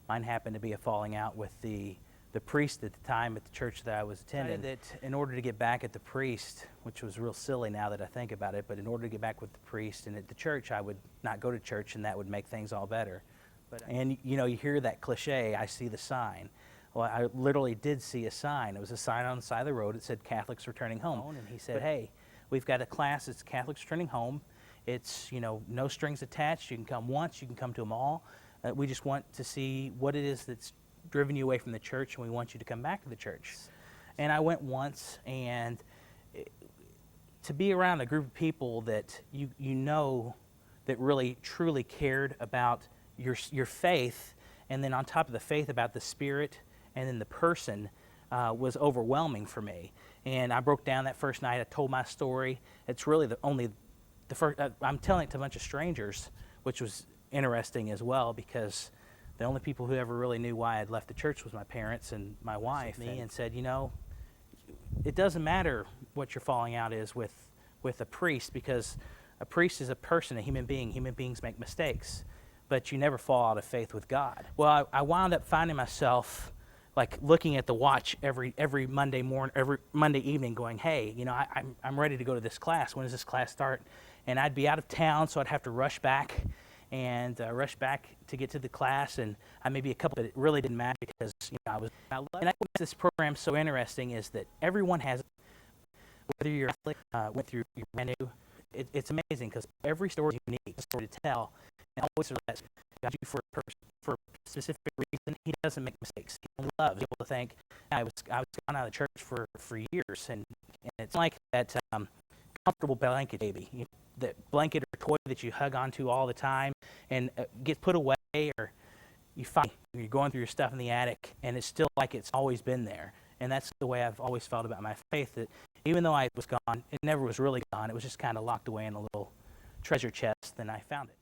Mine happened to be a falling out with the priest at the time at the church that I was attending. That in order to get back at the priest, which was real silly now that I think about it, but in order to get back with the priest and at the church, I would not go to church, and that would make things all better. And you know, you hear that cliche, I see the sign. Well, I literally did see a sign. It was a sign on the side of the road. It said Catholics Returning Home. And he said, hey, we've got a class, it's Catholics Returning Home. It's, you know, no strings attached. You can come once, you can come to them all. We just want to see what it is that's driven you away from the church, and we want you to come back to the church. And I went once, and to be around a group of people that you know that really truly cared about your faith, and then on top of the faith about the spirit and then the person, was overwhelming for me. And I broke down that first night. I told my story. It's really the first, I'm telling it to a bunch of strangers, which was interesting as well, because the only people who ever really knew why I'd left the church was my parents and my wife. And said, you know, it doesn't matter what your falling out is with a priest, because a priest is a person, a human being. Human beings make mistakes, but you never fall out of faith with God. Well, I wound up finding myself like looking at the watch every Monday morning, every Monday evening, going, hey, you know, I'm ready to go to this class. When does this class start? And I'd be out of town, so I'd have to rush back to get to the class, and I maybe a couple, but it really didn't matter, because you know, and what makes this program so interesting is that everyone has, whether you're went through, you're brand new, it's amazing, because every story is unique, a story to tell, and always realize God you for a specific reason. He doesn't make mistakes. He loves people to think, I was gone out of the church for years, and it's like that comfortable blanket baby. That blanket or toy that you hug onto all the time and gets put away, or you find you're going through your stuff in the attic and it's still like it's always been there. And that's the way I've always felt about my faith, that even though I was gone, it never was really gone. It was just kind of locked away in a little treasure chest, and I found it.